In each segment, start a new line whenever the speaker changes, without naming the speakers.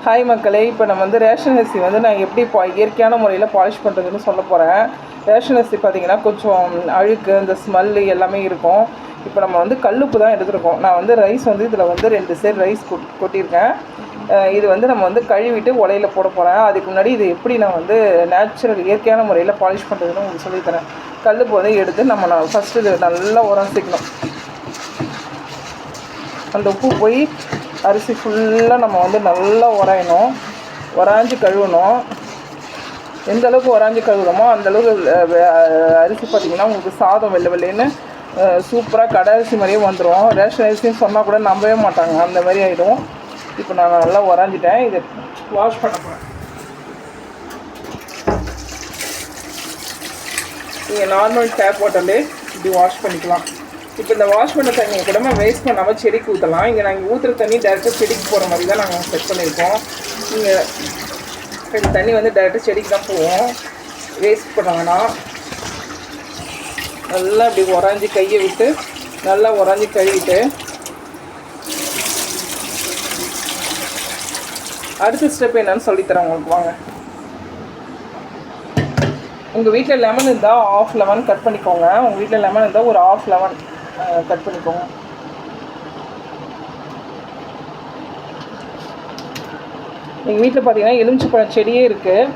Hi மக்களே, இப்போ நம்ம வந்து ரேஷன் அரிசி வந்து நான் எப்படி இயற்கையான முறையில் பாலிஷ் பண்ணுறதுன்னு சொல்ல போகிறேன். ரேஷன் அரிசி பார்த்திங்கன்னா கொஞ்சம் அழுக்கு, அந்த ஸ்மெல்லு எல்லாமே இருக்கும். இப்போ நம்ம வந்து கல்லுப்பு தான் எடுத்துருக்கோம். நான் வந்து ரைஸ் வந்து இதில் வந்து 2 சேர் ரைஸ் கொட்டியிருக்கேன். இது வந்து நம்ம வந்து கழுவிட்டு உலையில் போட போகிறேன். அதுக்கு முன்னாடி இது எப்படி நான் வந்து நேச்சுரல் இயற்கையான முறையில் பாலிஷ் பண்ணுறதுன்னு உங்களுக்கு சொல்லித்தரேன். கல்லுப்பு வந்து எடுத்து நம்ம ஃபஸ்ட்டு இது நல்லா உரசிக்கணும். அந்த உப்பு போய் அரிசி ஃபுல்லாக நம்ம வந்து நல்லா உரையணும், உராஞ்சி கழுவணும். எந்த அளவுக்கு உராஞ்சி கழுவுறோமோ அந்தளவுக்கு அரிசி பார்த்திங்கன்னா உங்களுக்கு சாதம் வெள்ளை வெள்ளைன்னு சூப்பராக கடை அரிசி மாதிரியே வந்துடும். ரேஷன் அரிசின்னு சொன்னால் கூட நம்பவே மாட்டாங்க, அந்த மாதிரி ஆகிடும். இப்போ நான் நல்லா உராஞ்சிட்டேன். இதை வாஷ் பண்ண போகிறேன். நீங்கள் நார்மல் டேப் வாட்டர்லே இப்படி வாஷ் பண்ணிக்கலாம். இப்போ இந்த வாஷ் பண்ண தண்ணியை கூட நம்ம வேஸ்ட் பண்ணாமல் செடிக்கு ஊற்றலாம். இங்கே நாங்கள் ஊற்றுற தண்ணி டேரெக்டாக செடிக்கு போகிற மாதிரி தான் நாங்கள் செட் பண்ணியிருக்கோம். இங்கே இந்த தண்ணி வந்து டேரெக்டாக செடிக்கு தான் போவோம், வேஸ்ட் பண்ணாங்கன்னா. நல்லா இப்படி உராஞ்சி கையை விட்டு நல்லா உராஞ்சி கழுவிட்டு அடுத்த ஸ்டெப் என்னன்னு சொல்லித்தரேன் உங்களுக்கு, வாங்க. உங்கள் வீட்டில் லெமன் இருந்தால் ½ லெமன் கட் பண்ணிக்கோங்க. உங்கள் வீட்டில் லெமன் இருந்தால் ஒரு ½ லெமன் கட் பண்ணிக்கோங்க. எங்கள் வீட்டில் பார்த்தீங்கன்னா எலுமிச்சைப்பழம் செடியே இருக்குது.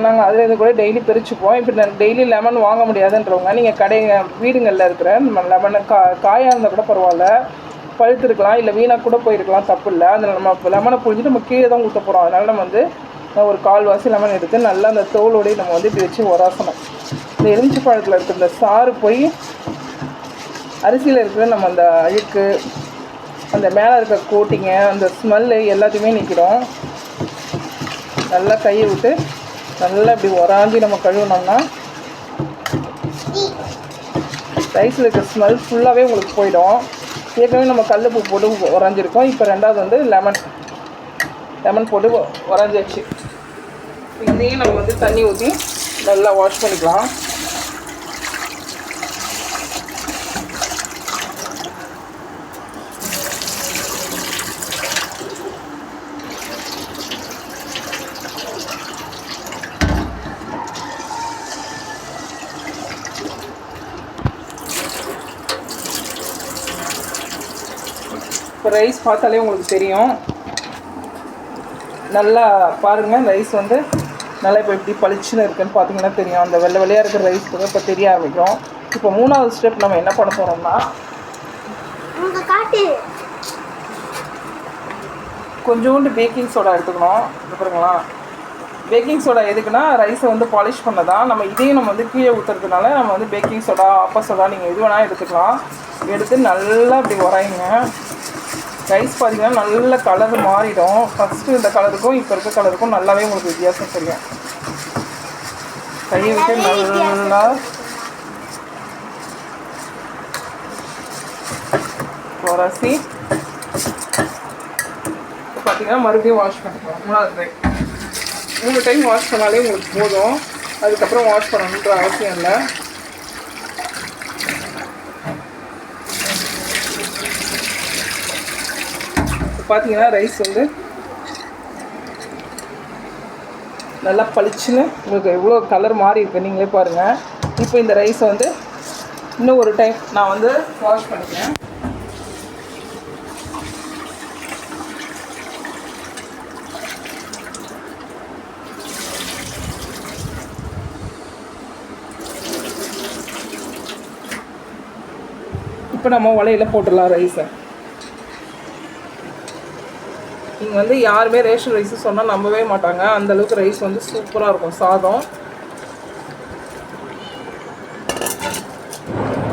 நாங்கள் அதில் இது கூட டெய்லி பறிச்சுப்போம். இப்போ நான் டெய்லி லெமன் வாங்க முடியாதுன்றவங்க நீங்கள் வீடுங்களில் இருக்கிற லெமனை காயாக இருந்தால் கூட பரவாயில்ல, பழுத்துருக்கலாம், இல்லை வீணாக கூட போயிருக்கலாம், தப்பு இல்லை. அதில் நம்ம லெமனை புழிஞ்சிட்டு நம்ம கீழே தான் ஊற்ற போகிறோம். அதனால் நம்ம வந்து ஒரு 1/4 வாசி லெமன் எடுத்து நல்லா அந்த தோலோடையே நம்ம வந்து இப்படி வச்சு உராசணும். இந்த எலுமிச்சை பழத்தில் இருக்கிற இந்த சாறு போய் அரிசியில் இருக்கிற நம்ம அந்த அழுக்கு, அந்த மேலே இருக்கிற கோட்டிங்க, அந்த ஸ்மெல்லு எல்லாத்தையுமே நிற்கிடும். நல்லா கையை விட்டு நல்லா இப்படி உராஞ்சி நம்ம கழுவினோம்னா ரைஸில் இருக்கிற ஸ்மெல் ஃபுல்லாகவே உங்களுக்கு போயிடும். ஏற்கனவே நம்ம கல்லுப்பு போட்டு உராஞ்சிருக்கோம். இப்போ ரெண்டாவது வந்து லெமன் போட்டு உராஞ்சிச்சு. இதையும் நம்ம வந்து தண்ணி ஊற்றி நல்லா வாஷ் பண்ணிக்கலாம். இப்போ ரைஸ் பார்த்தாலே உங்களுக்கு தெரியும். நல்லா பாருங்கள், ரைஸ் வந்து நல்லா இப்போ எப்படி பளிச்சுன்னு இருக்குன்னு பார்த்தீங்கன்னா தெரியும். அந்த வெள்ளை வெள்ளையாக இருக்கிற ரைஸ் கூட இப்போ தெரிய ஆரம்பிக்கும். இப்போ 3வது ஸ்டெப் நம்ம என்ன பண்ண போகிறோம்னா, கொஞ்சோண்டு பேக்கிங் சோடா எடுத்துக்கணும். பாருங்களா, பேக்கிங் சோடா எதுக்குன்னா ரைஸை வந்து பாலிஷ் பண்ணதான். நம்ம இதையும் நம்ம வந்து கீழே ஊற்றுறதுனால நம்ம வந்து பேக்கிங் சோடா, அப்பா சோடா நீங்கள் எது வேணால் எடுத்துக்கலாம். எடுத்து நல்லா இப்படி உரையுங்க. ரைஸ் பார்த்திங்கன்னா நல்ல கலர் மாறிடும். ஃபஸ்ட்டு இந்த கலருக்கும் இப்போ இருக்க கலருக்கும் நல்லாவே உங்களுக்கு வித்தியாசம் தெரியும். கையை விட்டு நல்லா உரசி பார்த்திங்கன்னா மறுபடியும் வாஷ் பண்ணிக்கலாம். 3வது டைம் 3 டைம் வாஷ் பண்ணாலே உங்களுக்கு போதும். அதுக்கப்புறம் வாஷ் பண்ணணுன்ற அவசியம் இல்லை. பார்த்தீங்கன்னா ரைஸ் வந்து நல்லா பளிச்சுன்னு உங்களுக்கு எவ்வளோ கலர் மாறி இருக்கு நீங்களே பாருங்கள். இப்போ இந்த ரைஸை வந்து இன்னும் ஒரு டைம் நான் வந்து வாஷ் பண்ணிக்கிறேன். இப்போ நம்ம உலையில் போட்டுடலாம் ரைஸை. நீங்கள் வந்து யாருமே ரேஷன் ரைஸு சொன்னால் நம்பவே மாட்டாங்க. அந்தளவுக்கு ரைஸ் வந்து சூப்பராக இருக்கும் சாதம்.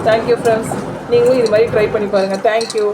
தேங்க்யூ ஃப்ரெண்ட்ஸ், நீங்களும் இது மாதிரி ட்ரை பண்ணி பாருங்கள். தேங்க்யூ.